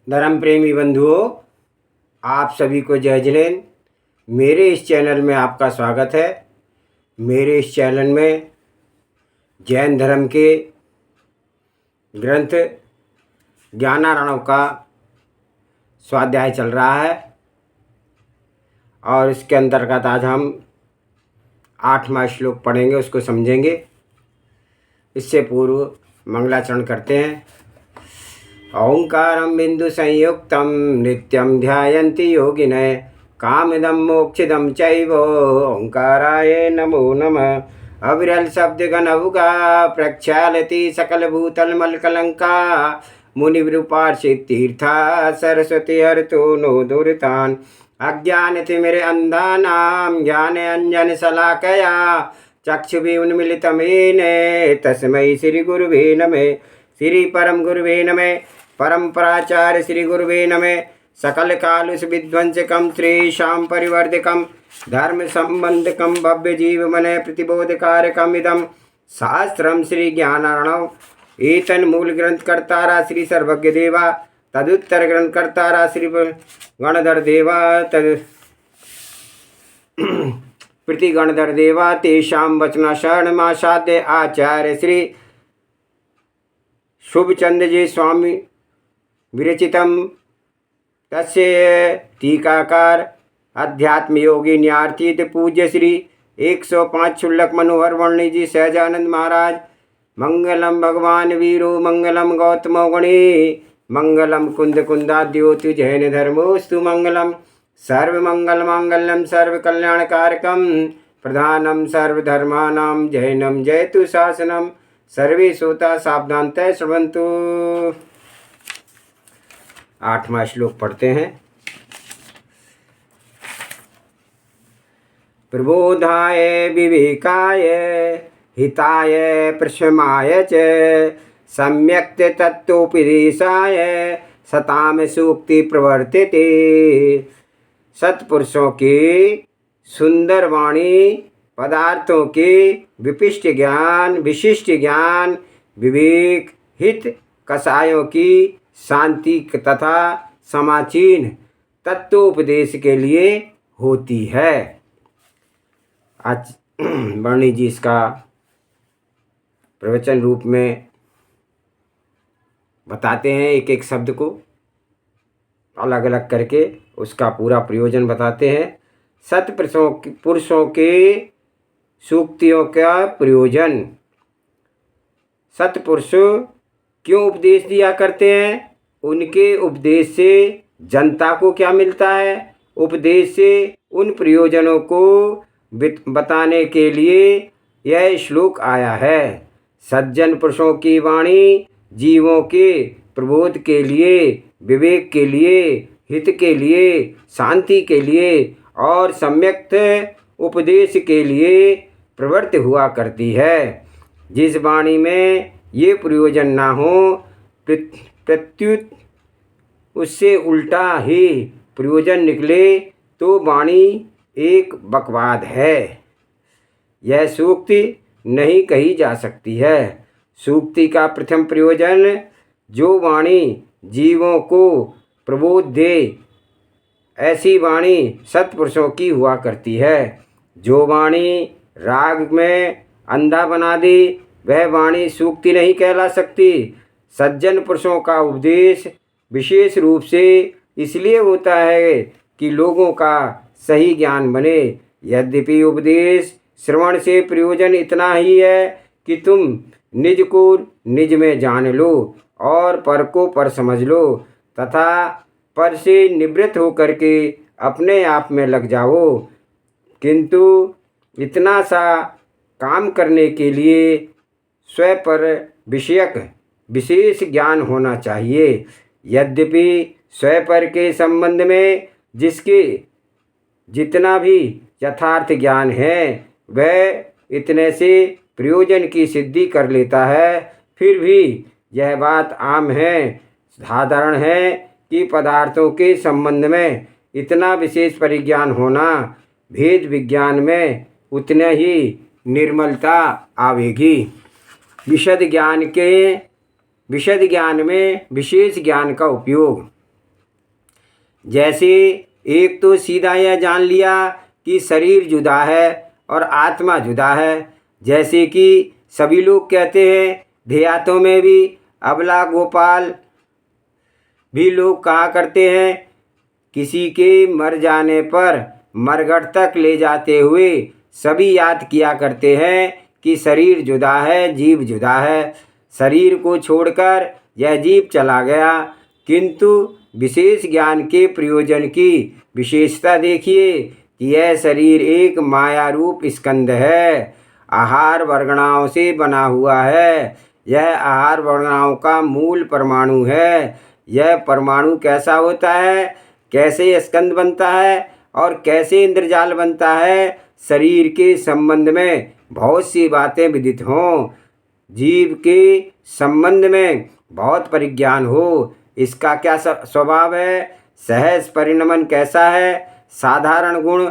धर्म प्रेमी बंधुओं, आप सभी को जय जिनेंद्र। मेरे इस चैनल में आपका स्वागत है। मेरे इस चैनल में जैन धर्म के ग्रंथ ज्ञानारणव का स्वाध्याय चल रहा है और इसके अंतर्गत आज हम 8वां श्लोक पढ़ेंगे, उसको समझेंगे। इससे पूर्व मंगलाचरण करते हैं। ओंकारं बिंदु संयुक्तं नित्यं ध्यायन्ति योगिनः कामदं मोक्षदं चैव ओंकाराय नमो नमः। अविरल शब्द गणउगा प्रक्षालति सकल भूतल मलकलंका मुनिवृपार्षित तीर्था सरस्वती हरतो नो दुरितान् अज्ञानतिमिर अंधानां ज्ञान अंजन शलाकया चक्षुरुन्मीलितं येन तस्मै श्री गुरुवे नमः। श्री परम गुरुवे नमः। परम प्राचार्य श्री गुरुवे नमः। सकल कालुष विध्वंसकं श्रीशां परिवर्धकं धर्म संबंधकं भव्य जीव मन प्रतिबोधकारकम् इदं शास्त्रं श्री ज्ञानारणव। एतन मूल ग्रंथ कर्तारा श्री सर्वज्ञ देवा, तदुत्तर ग्रंथ कर्तारा श्री गणधर देवा, तद प्रति गणधर देवा तेषां वचना शरणमासाद्य आचार्य श्री शुभचंद्र जी स्वामी विरचितम तस्य टीकाकार अध्यात्म योगी न्यार्थित पूज्य श्री 105 क्षुल्लक मनोहर वर्णी जी सहजानंद महाराज। मंगलम भगवान वीरो मंगलम गौतमो गणे मंगलम कुंद कुंदाद्योति जैन धर्मोस्तु मंगलम। सर्वमंगल मांगल्यम सर्व कल्याणकारकम प्रधानम सर्वधर्मानां जैनम जयतु शासनम। सर्वे श्रोता सावधानतः श्रवन्तु। 8वां श्लोक पढ़ते हैं। प्रबोधाय विवेकाय हिताय प्रशमाय च सम्यक् तत्त्वोपदेशाय सताम सूक्ति प्रवर्तिते। सत्पुरुषों की सुंदर वाणी, पदार्थों के विशिष्ट ज्ञान, विवेक, हित, कसायों की शांति तथा समाचीन तत्वोपदेश के लिए होती है। आज वर्णी जी इसका प्रवचन रूप में बताते हैं, एक एक शब्द को अलग अलग करके उसका पूरा प्रयोजन बताते हैं। पुरुषों के सूक्तियों का प्रयोजन। सत्पुरुष क्यों उपदेश दिया करते हैं? उनके उपदेश से जनता को क्या मिलता है? उपदेश से उन प्रयोजनों को बताने के लिए यह श्लोक आया है। सज्जन पुरुषों की वाणी जीवों के प्रबोध के लिए, विवेक के लिए, हित के लिए, शांति के लिए और सम्यक उपदेश के लिए प्रवृत्त हुआ करती है। जिस वाणी में ये प्रयोजन ना हो, प्रत्युत उससे उल्टा ही प्रयोजन निकले तो वाणी एक बकवाद है। यह सूक्ति नहीं कही जा सकती है। सूक्ति का प्रथम प्रयोजन जो वाणी जीवों को प्रबोध दे, ऐसी वाणी सत्पुरुषों की हुआ करती है। जो वाणी राग में अंधा बना दे, वह वाणी सूक्ति नहीं कहला सकती। सज्जन पुरुषों का उपदेश विशेष रूप से इसलिए होता है कि लोगों का सही ज्ञान बने। यद्यपि उपदेश श्रवण से प्रयोजन इतना ही है कि तुम निज को निज में जान लो और पर को पर समझ लो तथा पर से निवृत्त होकर के अपने आप में लग जाओ, किंतु इतना सा काम करने के लिए स्वयं पर विषयक विशेष ज्ञान होना चाहिए। यद्यपि स्वयं पर के संबंध में जिसके जितना भी यथार्थ ज्ञान है वह इतने से प्रयोजन की सिद्धि कर लेता है, फिर भी यह बात आम है, साधारण है कि पदार्थों के संबंध में इतना विशेष परिज्ञान होना, भेद विज्ञान में उतने ही निर्मलता आवेगी। विशद ज्ञान में विशेष ज्ञान का उपयोग। जैसे एक तो सीधा यह जान लिया कि शरीर जुदा है और आत्मा जुदा है। जैसे कि सभी लोग कहते हैं, देहातों में भी अबला गोपाल भी लोग कहा करते हैं, किसी के मर जाने पर मरघट तक ले जाते हुए सभी याद किया करते हैं कि शरीर जुदा है, जीव जुदा है। शरीर को छोड़कर यह जीव चला गया, किंतु विशेष ज्ञान के प्रयोजन की विशेषता देखिए कि यह शरीर एक माया रूप स्कंध है, आहार वर्गणाओं से बना हुआ है। यह आहार वर्गणाओं का मूल परमाणु है। यह परमाणु कैसा होता है, कैसे स्कंद बनता है और कैसे इंद्रजाल बनता है, शरीर के संबंध में बहुत सी बातें विदित हों, जीव के संबंध में बहुत परिज्ञान हो, इसका क्या स्वभाव है, सहज परिणमन कैसा है, साधारण गुण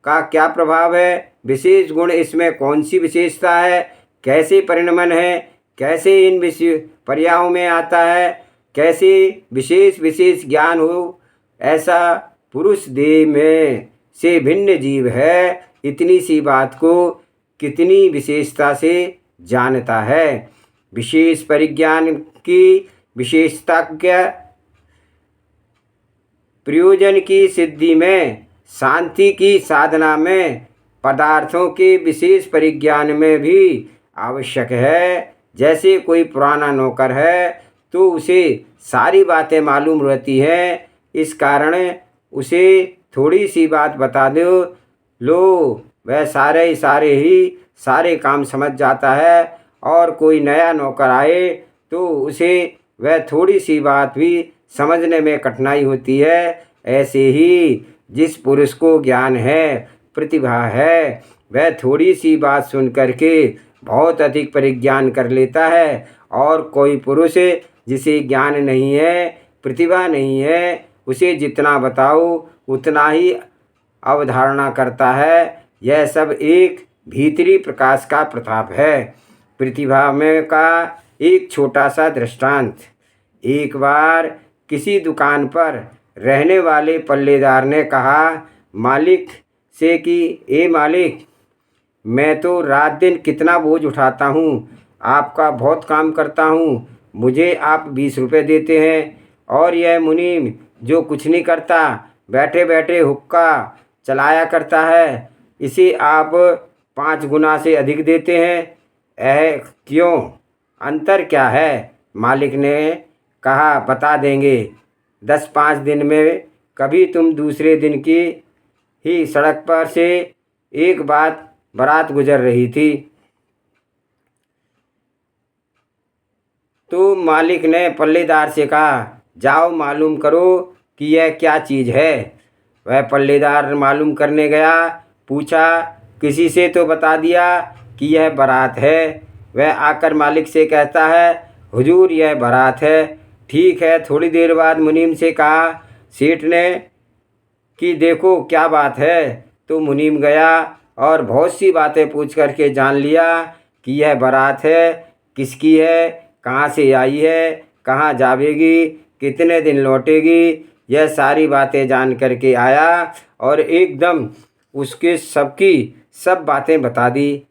का क्या प्रभाव है, विशेष गुण इसमें कौन सी विशेषता है, कैसे परिणमन है, कैसे इन पर्यायों में आता है, कैसे विशेष विशेष ज्ञान हो, ऐसा पुरुष देह में से भिन्न जीव है, इतनी सी बात को कितनी विशेषता से जानता है। विशेष परिज्ञान की विशेषता क्या, प्रयोजन की सिद्धि में, शांति की साधना में, पदार्थों के विशेष परिज्ञान में भी आवश्यक है। जैसे कोई पुराना नौकर है तो उसे सारी बातें मालूम रहती हैं, इस कारण उसे थोड़ी सी बात बता दो, लो वह सारे काम समझ जाता है। और कोई नया नौकर आए तो उसे वह थोड़ी सी बात भी समझने में कठिनाई होती है। ऐसे ही जिस पुरुष को ज्ञान है, प्रतिभा है, वह थोड़ी सी बात सुन करके बहुत अधिक परिज्ञान कर लेता है। और कोई पुरुष जिसे ज्ञान नहीं है, प्रतिभा नहीं है, उसे जितना बताओ उतना ही अवधारणा करता है। यह सब एक भीतरी प्रकाश का प्रताप है। प्रतिभा में का एक छोटा सा दृष्टांत। एक बार किसी दुकान पर रहने वाले पल्लेदार ने कहा मालिक से कि ए मालिक, मैं तो रात दिन कितना बोझ उठाता हूँ, आपका बहुत काम करता हूँ, मुझे आप 20 रुपये देते हैं, और यह मुनीम जो कुछ नहीं करता, बैठे बैठे हुक्का चलाया करता है, इसे आप 5 गुना से अधिक देते हैं। क्यों, अंतर क्या है? मालिक ने कहा बता देंगे। 10-5 दिन में कभी तुम दूसरे दिन की ही सड़क पर से एक बारात गुजर रही थी, तो मालिक ने पल्लेदार से कहा जाओ मालूम करो कि यह क्या चीज़ है। वह पल्लेदार मालूम करने गया, पूछा, किसी से तो बता दिया कि यह बारात है। वह आकर मालिक से कहता है हुजूर यह बारात है। ठीक है। थोड़ी देर बाद मुनीम से कहा सेठ ने कि देखो क्या बात है। तो मुनीम गया और बहुत सी बातें पूछ करके जान लिया कि यह बारात है, किसकी है, कहाँ से आई है, कहाँ जावेगी, कितने दिन लौटेगी, यह सारी बातें जान करके आया और एकदम उसके सब बातें बता दी।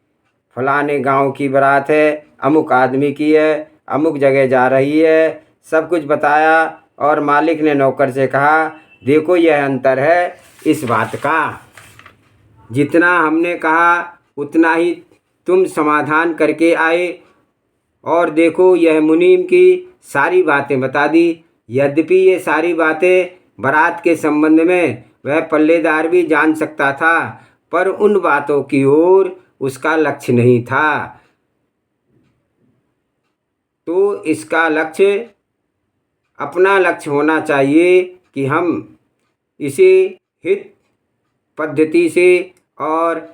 फलाने गांव की बारात है, अमुक आदमी की है, अमुक जगह जा रही है, सब कुछ बताया। और मालिक ने नौकर से कहा देखो यह अंतर है इस बात का, जितना हमने कहा उतना ही तुम समाधान करके आए, और देखो यह मुनीम की सारी बातें बता दी। यद्यपि ये सारी बातें बारात के संबंध में वह पल्लेदार भी जान सकता था, पर उन बातों की ओर उसका लक्ष्य नहीं था। तो इसका लक्ष्य, अपना लक्ष्य होना चाहिए कि हम इसे हित पद्धति से और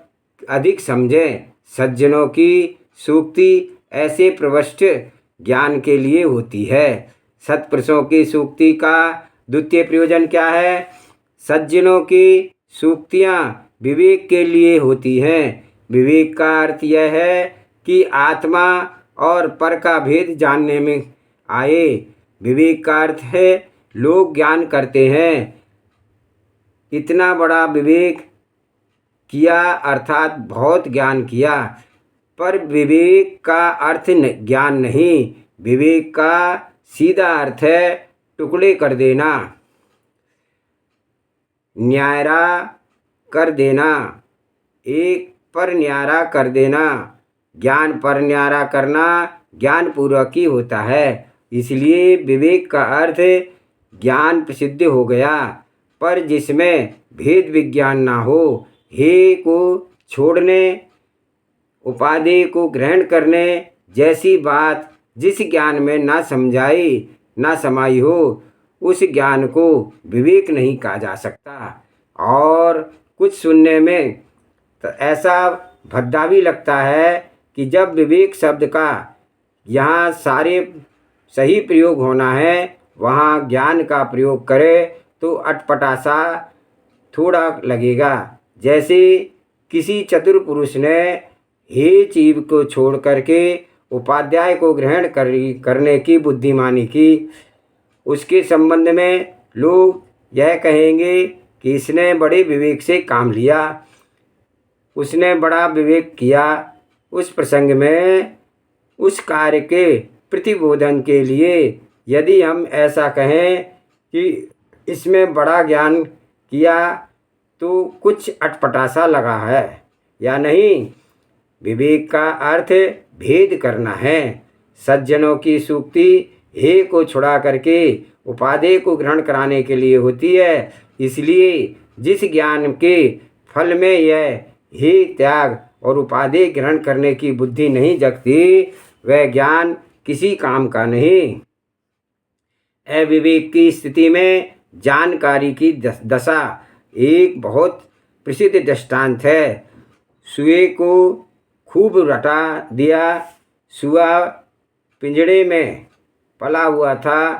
अधिक समझें। सज्जनों की सूक्ति ऐसे प्रविष्ट ज्ञान के लिए होती है। सत्पुरुषों की सूक्ति का द्वितीय प्रयोजन क्या है? सज्जनों की सूक्तियाँ विवेक के लिए होती हैं। विवेक का अर्थ यह है कि आत्मा और पर का भेद जानने में आए। विवेक का अर्थ है लोग ज्ञान करते हैं इतना बड़ा विवेक किया अर्थात बहुत ज्ञान किया, पर विवेक का अर्थ ज्ञान नहीं। विवेक का सीधा अर्थ है टुकड़े कर देना, न्यारा कर देना, एक पर न्यारा कर देना। ज्ञान पर न्यारा करना ज्ञान पूर्वक ही होता है। इसलिए विवेक का अर्थ ज्ञान प्रसिद्ध हो गया, पर जिसमें भेद विज्ञान ना हो, हे को छोड़ने, उपाधि को ग्रहण करने जैसी बात जिस ज्ञान में ना समझाई ना समाई हो, उस ज्ञान को विवेक नहीं कहा जा सकता। और कुछ सुनने में तो ऐसा भद्दा भी लगता है कि जब विवेक शब्द का यहाँ सारे सही प्रयोग होना है, वहाँ ज्ञान का प्रयोग करे तो अटपटा सा थोड़ा लगेगा। जैसे किसी चतुर पुरुष ने हे जीव को छोड़ करके उपाध्याय को ग्रहण करने की बुद्धिमानी की, उसके संबंध में लोग यह कहेंगे कि इसने बड़े विवेक से काम लिया, उसने बड़ा विवेक किया। उस प्रसंग में उस कार्य के प्रतिबोधन के लिए यदि हम ऐसा कहें कि इसमें बड़ा ज्ञान किया, तो कुछ अटपटा सा लगा है या नहीं। विवेक का अर्थ भेद करना है। सज्जनों की सूक्ति हे को छुड़ा करके उपाधि को ग्रहण कराने के लिए होती है। इसलिए जिस ज्ञान के फल में यह हे त्याग और उपाधि ग्रहण करने की बुद्धि नहीं जगती, वह ज्ञान किसी काम का नहीं। अविवेक की स्थिति में जानकारी की दशा एक बहुत प्रसिद्ध दृष्टांत है। सुए को खूब रटा दिया। सुआ पिंजड़े में पला हुआ था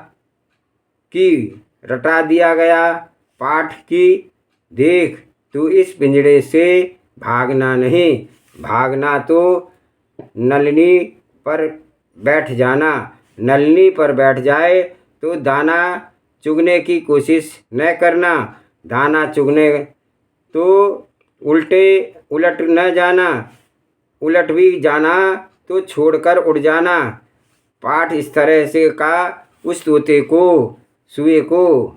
कि रटा दिया गया पाठ की, देख तू इस पिंजड़े से भागना नहीं, भागना तो नलनी पर बैठ जाना। नलनी पर बैठ जाए तो दाना चुगने की कोशिश न करना, दाना चुगने तो उलट न जाना, उलट भी जाना तो छोड़कर उड़ जाना। पाठ इस तरह से का उस तोते को, सुए को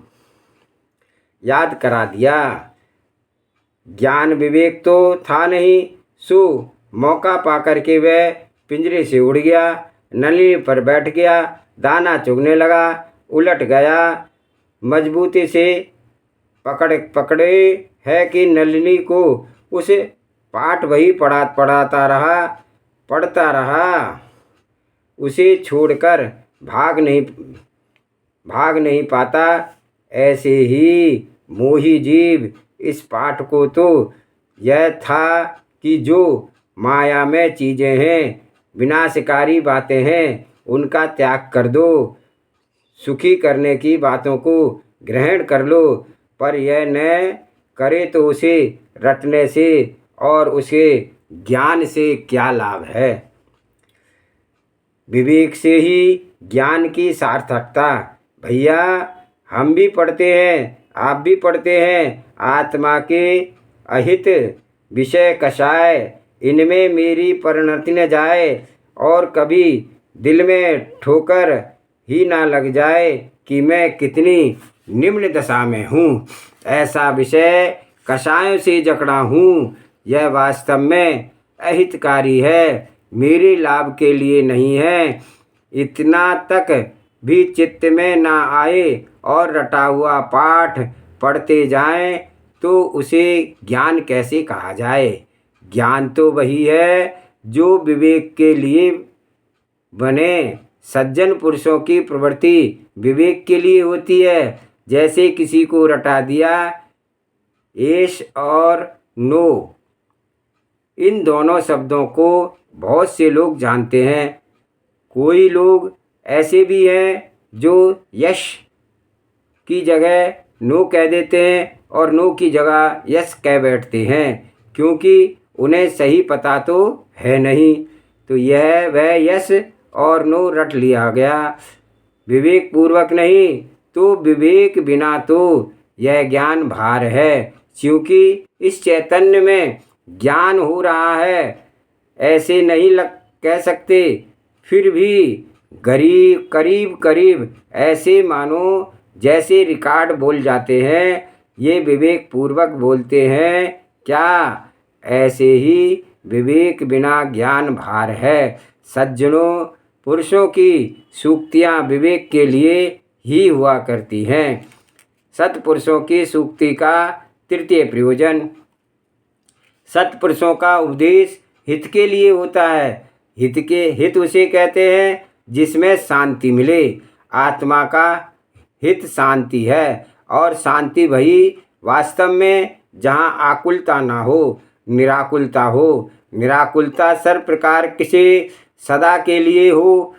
याद करा दिया। ज्ञान विवेक तो था नहीं, सो मौका पाकर के वह पिंजरे से उड़ गया, नली पर बैठ गया, दाना चुगने लगा, उलट गया। मजबूती से पकड़े है कि नलिनी को उस पाठ वही पढ़ता रहा, उसे छोड़कर भाग नहीं पाता। ऐसे ही मोही जीव इस पाठ को तो यह था कि जो माया में चीज़ें हैं, विनाशकारी बातें हैं, उनका त्याग कर दो, सुखी करने की बातों को ग्रहण कर लो। पर यह न करे तो उसे रटने से और उसे ज्ञान से क्या लाभ है। विवेक से ही ज्ञान की सार्थकता। भैया हम भी पढ़ते हैं, आप भी पढ़ते हैं, आत्मा के अहित विषय कषाय, इनमें मेरी परिणति न जाए और कभी दिल में ठोकर ही ना लग जाए कि मैं कितनी निम्न दशा में हूँ। ऐसा विषय कषायों से जकड़ा हूँ, यह वास्तव में अहितकारी है, मेरे लाभ के लिए नहीं है। इतना तक भी चित्त में ना आए और रटा हुआ पाठ पढ़ते जाएं तो उसे ज्ञान कैसे कहा जाए। ज्ञान तो वही है जो विवेक के लिए बने। सज्जन पुरुषों की प्रवृत्ति विवेक के लिए होती है। जैसे किसी को रटा दिया, एश और नो, इन दोनों शब्दों को बहुत से लोग जानते हैं। कोई लोग ऐसे भी हैं जो यश की जगह नो कह देते हैं और नो की जगह यश कह बैठते हैं, क्योंकि उन्हें सही पता तो है नहीं, तो यह वह यश और नो रट लिया गया। विवेक पूर्वक नहीं तो विवेक बिना तो यह ज्ञान भार है, क्योंकि इस चैतन्य में ज्ञान हो रहा है ऐसे नहीं कह सकते। फिर भी करीब करीब ऐसे मानो जैसे रिकॉर्ड बोल जाते हैं, ये विवेक पूर्वक बोलते हैं क्या? ऐसे ही विवेक बिना ज्ञान भार है। सज्जनों, पुरुषों की सूक्तियाँ विवेक के लिए ही हुआ करती हैं। सत्पुरुषों की सूक्ति का तृतीय प्रयोजन, सत्पुरुषों का उपदेश हित के लिए होता है। हित उसे कहते हैं जिसमें शांति मिले। आत्मा का हित शांति है, और शांति वही वास्तव में जहाँ आकुलता ना हो, निराकुलता हो। निराकुलता सर्व प्रकार किसी सदा के लिए हो।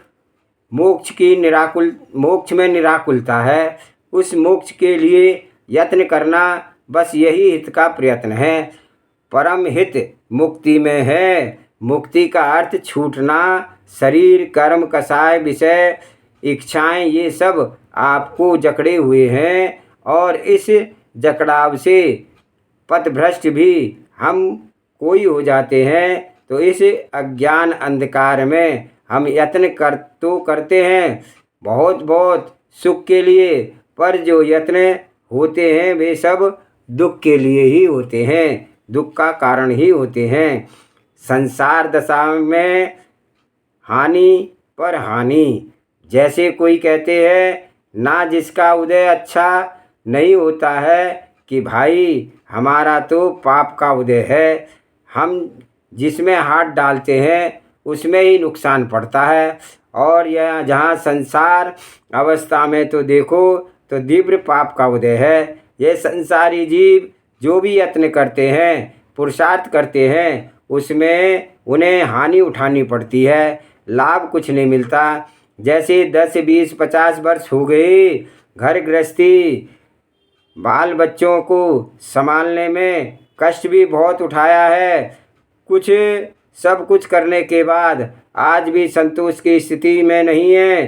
मोक्ष में निराकुलता है। उस मोक्ष के लिए यत्न करना, बस यही हित का प्रयत्न है। परम हित मुक्ति में है। मुक्ति का अर्थ छूटना। शरीर, कर्म, कसाय, विषय, इच्छाएं, ये सब आपको जकड़े हुए हैं, और इस जकड़ाव से पथभ्रष्ट भी हम कोई हो जाते हैं। तो इस अज्ञान अंधकार में हम यत्न करते हैं बहुत बहुत सुख के लिए, पर जो यत्न होते हैं वे सब दुख के लिए ही होते हैं, दुख का कारण ही होते हैं। संसार दशा में हानि पर हानि, जैसे कोई कहते हैं ना, जिसका उदय अच्छा नहीं होता है कि भाई हमारा तो पाप का उदय है, हम जिसमें हाथ डालते हैं उसमें ही नुकसान पड़ता है। और यह जहाँ संसार अवस्था में तो देखो तो तीव्र पाप का उदय है। ये संसारी जीव जो भी यत्न करते हैं, पुरुषार्थ करते हैं, उसमें उन्हें हानि उठानी पड़ती है, लाभ कुछ नहीं मिलता। जैसे 10, 20, 50 वर्ष हो गए, घर गृहस्थी, बाल बच्चों को संभालने में कष्ट भी बहुत उठाया है, सब कुछ करने के बाद आज भी संतोष की स्थिति में नहीं है,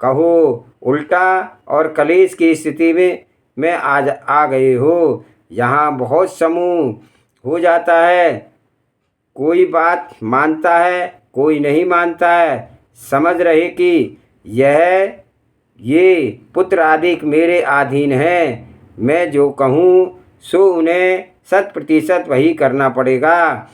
कहो उल्टा और कलेश की स्थिति में आज आ गए हो। यहाँ बहुत समूह हो जाता है, कोई बात मानता है, कोई नहीं मानता है। समझ रहे कि ये पुत्र आदि मेरे अधीन हैं, मैं जो कहूँ सो उन्हें 100% वही करना पड़ेगा,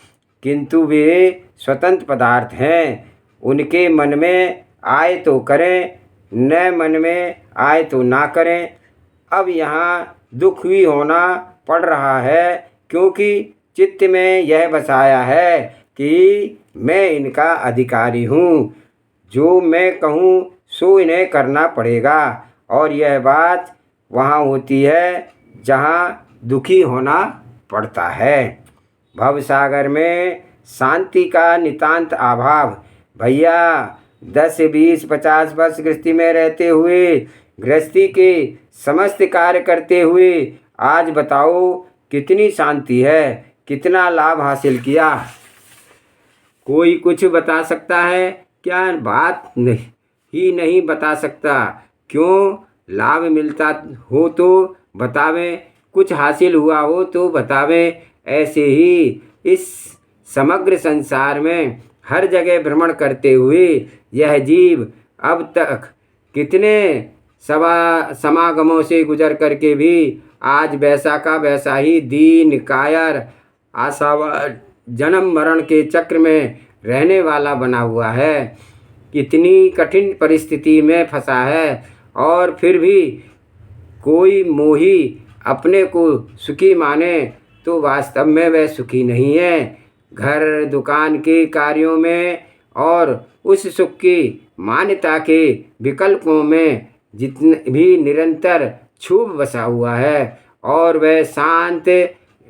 किंतु वे स्वतंत्र पदार्थ हैं। उनके मन में आए तो करें, न मन में आए तो ना करें। अब यहाँ दुख भी होना पड़ रहा है, क्योंकि चित्त में यह बसाया है कि मैं इनका अधिकारी हूँ, जो मैं कहूँ सो इन्हें करना पड़ेगा। और यह बात वहाँ होती है जहाँ दुखी होना पड़ता है। भवसागर में शांति का नितांत अभाव। भैया 10, 20, 50 वर्ष गृहस्थी में रहते हुए, गृहस्थी के समस्त कार्य करते हुए, आज बताओ कितनी शांति है, कितना लाभ हासिल किया? कोई कुछ बता सकता है क्या? बात नहीं बता सकता। क्यों? लाभ मिलता हो तो बतावें, कुछ हासिल हुआ हो तो बतावें। ऐसे ही इस समग्र संसार में हर जगह भ्रमण करते हुए यह जीव अब तक कितने समागमों से गुजर करके भी आज वैसा का वैसा ही दीन, कायर, आशावाद, जन्म मरण के चक्र में रहने वाला बना हुआ है। कितनी कठिन परिस्थिति में फंसा है, और फिर भी कोई मोही अपने को सुखी माने तो वास्तव में वह सुखी नहीं है। घर दुकान के कार्यों में और उस सुख की मान्यता के विकल्पों में जितने भी निरंतर क्षोभ बसा हुआ है, और वह शांत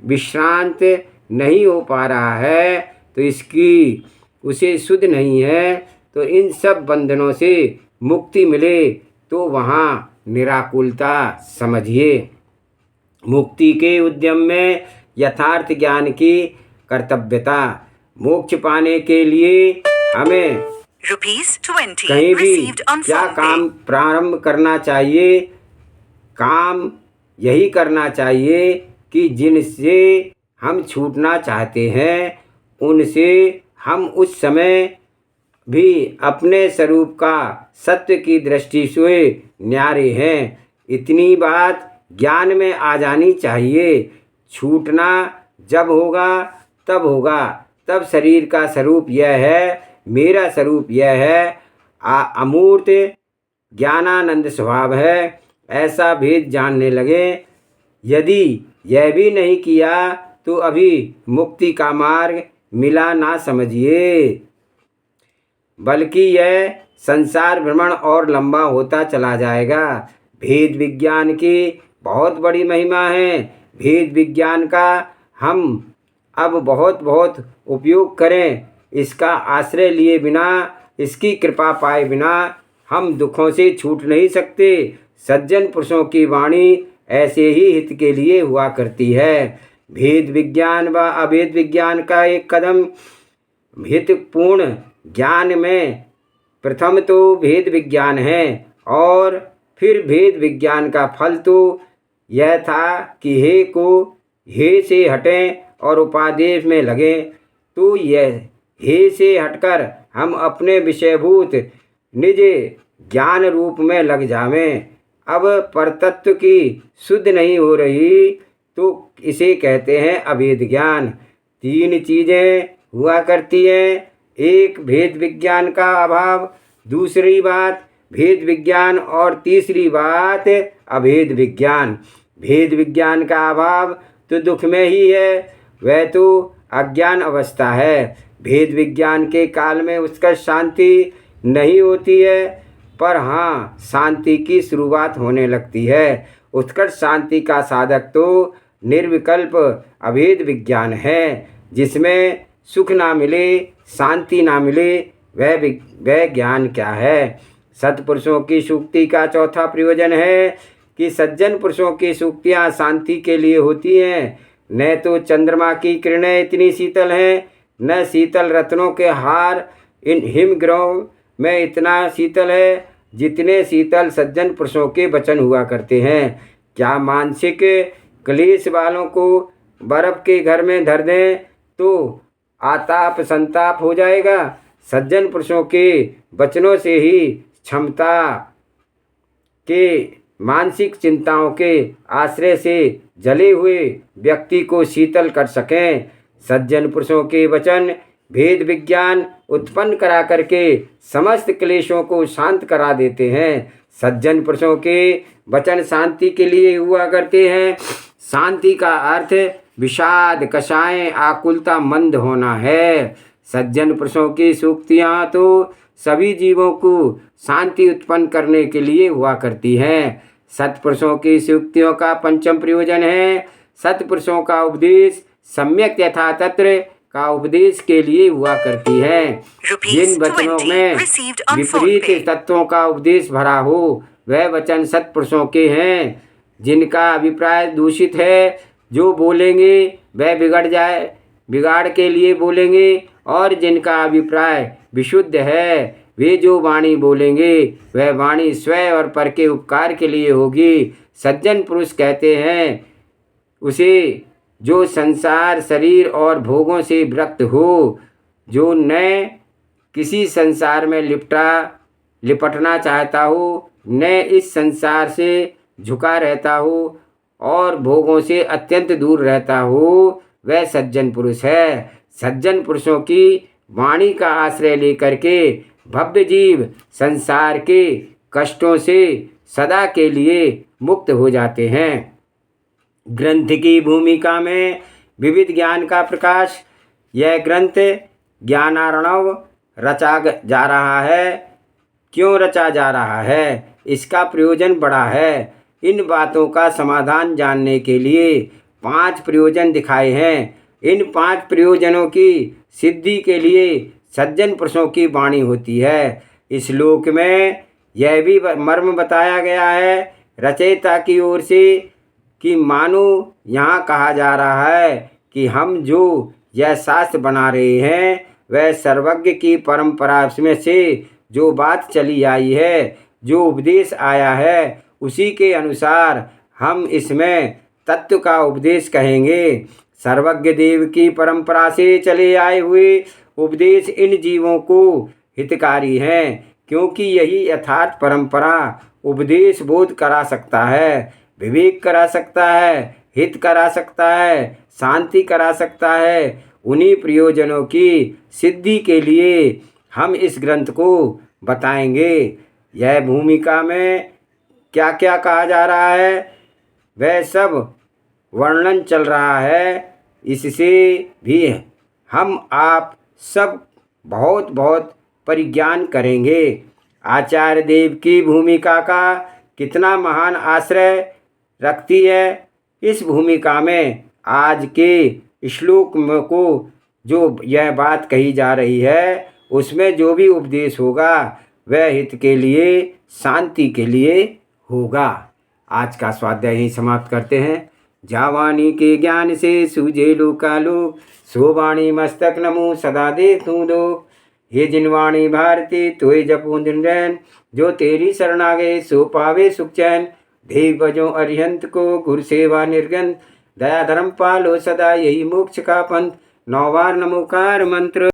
विश्रांत नहीं हो पा रहा है, तो इसकी उसे शुद्ध नहीं है। तो इन सब बंधनों से मुक्ति मिले तो वहाँ निराकुलता समझिए। मुक्ति के उद्यम में यथार्थ ज्ञान की कर्तव्यता। मोक्ष पाने के लिए हमें कहीं भी क्या काम प्रारंभ करना चाहिए? काम यही करना चाहिए कि जिनसे हम छूटना चाहते हैं उनसे हम उस समय भी अपने स्वरूप का सत्य की दृष्टि से न्यारे हैं। इतनी बात ज्ञान में आ जानी चाहिए। छूटना जब होगा तब शरीर का स्वरूप यह है, मेरा स्वरूप यह है, अमूर्त ज्ञानानंद स्वभाव है, ऐसा भेद जानने लगे। यदि यह भी नहीं किया तो अभी मुक्ति का मार्ग मिला ना समझिए, बल्कि यह संसार भ्रमण और लंबा होता चला जाएगा। भेद विज्ञान की बहुत बड़ी महिमा है। भेद विज्ञान का हम अब बहुत उपयोग करें। इसका आश्रय लिए बिना, इसकी कृपा पाए बिना हम दुखों से छूट नहीं सकते। सज्जन पुरुषों की वाणी ऐसे ही हित के लिए हुआ करती है। भेद विज्ञान व अभेद विज्ञान का एक कदम हितपूर्ण ज्ञान में प्रथम तो भेद विज्ञान है और फिर भेद विज्ञान का फल तो यह था कि हे को हे से हटें और उपादेश में लगें, तो यह हे से हटकर हम अपने विषयभूत निज ज्ञान रूप में लग जावें। अब परतत्व की शुद्ध नहीं हो रही तो इसे कहते हैं अभेद ज्ञान। तीन चीज़ें हुआ करती हैं। एक, भेद विज्ञान का अभाव, दूसरी बात भेद विज्ञान और तीसरी बात अभेद विज्ञान। भेद विज्ञान का अभाव तो दुख में ही है, वह तो अज्ञान अवस्था है। भेद विज्ञान के काल में उत्कर्ष शांति नहीं होती है, पर हाँ शांति की शुरुआत होने लगती है। उत्कर्ष शांति का साधक तो निर्विकल्प अभेद विज्ञान है, जिसमें सुख ना मिले, शांति ना मिले, वह ज्ञान क्या है। सत्पुरुषों की सूक्ति का चौथा प्रयोजन है कि सज्जन पुरुषों की सूक्तियाँ शांति के लिए होती हैं। न तो चंद्रमा की किरणें इतनी शीतल हैं, न शीतल रत्नों के हार इन हिमग्रहों में इतना शीतल है जितने शीतल सज्जन पुरुषों के वचन हुआ करते हैं। क्या मानसिक क्लेश वालों को बर्फ के घर में धर दें तो आताप संताप हो जाएगा। सज्जन पुरुषों के वचनों से ही क्षमता के मानसिक चिंताओं के आश्रय से जले हुए व्यक्ति को शीतल कर सकें। सज्जन पुरुषों के वचन भेद विज्ञान उत्पन्न करा करके समस्त क्लेशों को शांत करा देते हैं। सज्जन पुरुषों के वचन शांति के लिए हुआ करते हैं। शांति का अर्थ विषाद, कषाय, आकुलता, मंद होना है। सज्जन पुरुषों की सूक्तियाँ तो सभी जीवों को शांति उत्पन्न करने के लिए हुआ करती हैं। सत्पुरुषों की सूक्तियों का पंचम प्रयोजन है सत्पुरुषों का उपदेश सम्यक यथा तत्र का उपदेश के लिए हुआ करती है। जिन वचनों में विपरीत तत्वों का उपदेश भरा हो वह वचन सत्पुरुषों के हैं। जिनका अभिप्राय दूषित है, जो बोलेंगे वह बिगाड़ के लिए बोलेंगे, और जिनका अभिप्राय विशुद्ध है, वे जो वाणी बोलेंगे वह वाणी स्वयं और पर के उपकार के लिए होगी। सज्जन पुरुष कहते हैं उसे जो संसार, शरीर और भोगों से विरक्त हो, जो न किसी संसार में लिपटना चाहता हो, न इस संसार से झुका रहता हो और भोगों से अत्यंत दूर रहता हो, वह सज्जन पुरुष है। सज्जन पुरुषों की वाणी का आश्रय लेकर के भव्य जीव संसार के कष्टों से सदा के लिए मुक्त हो जाते हैं। ग्रंथ की भूमिका में विविध ज्ञान का प्रकाश। यह ग्रंथ ज्ञानार्णव रचा जा रहा है। क्यों रचा जा रहा है? इसका प्रयोजन बड़ा है। इन बातों का समाधान जानने के लिए 5 प्रयोजन दिखाए हैं। इन 5 प्रयोजनों की सिद्धि के लिए सज्जन पुरुषों की वाणी होती है। इस श्लोक में यह भी मर्म बताया गया है रचयिता की ओर से कि मानो यहाँ कहा जा रहा है कि हम जो यह शास्त्र बना रहे हैं वह सर्वज्ञ की परंपरा में से जो बात चली आई है, जो उपदेश आया है, उसी के अनुसार हम इसमें तत्व का उपदेश कहेंगे। सर्वज्ञ देव की परंपरा से चले आए हुए उपदेश इन जीवों को हितकारी हैं, क्योंकि यही यथार्थ परंपरा उपदेश बोध करा सकता है, विवेक करा सकता है, हित करा सकता है, शांति करा सकता है। उन्हीं प्रयोजनों की सिद्धि के लिए हम इस ग्रंथ को बताएंगे। यह भूमिका में क्या क्या कहा जा रहा है वह सब वर्णन चल रहा है। इससे भी हम आप सब बहुत बहुत परिज्ञान करेंगे। आचार्य देव की भूमिका का कितना महान आश्रय रखती है। इस भूमिका में आज के श्लोक को जो यह बात कही जा रही है, उसमें जो भी उपदेश होगा वह हित के लिए, शांति के लिए होगा। आज का स्वाध्याय यहीं समाप्त करते हैं। जावाणी के ज्ञान से सूझे लोकालोक, सो वाणी मस्तक नमो सदा देखूं दो। हे जिनवाणी भारती तोय जपू दिन रैन, जो तेरी शरण आ गए सो पावे सुख चैन। देव बजो अरिहंत को गुरु सेवा निर्गन, दया धर्म पालो सदा यही मोक्ष का पंथ। 9 बार नमोकार मंत्र।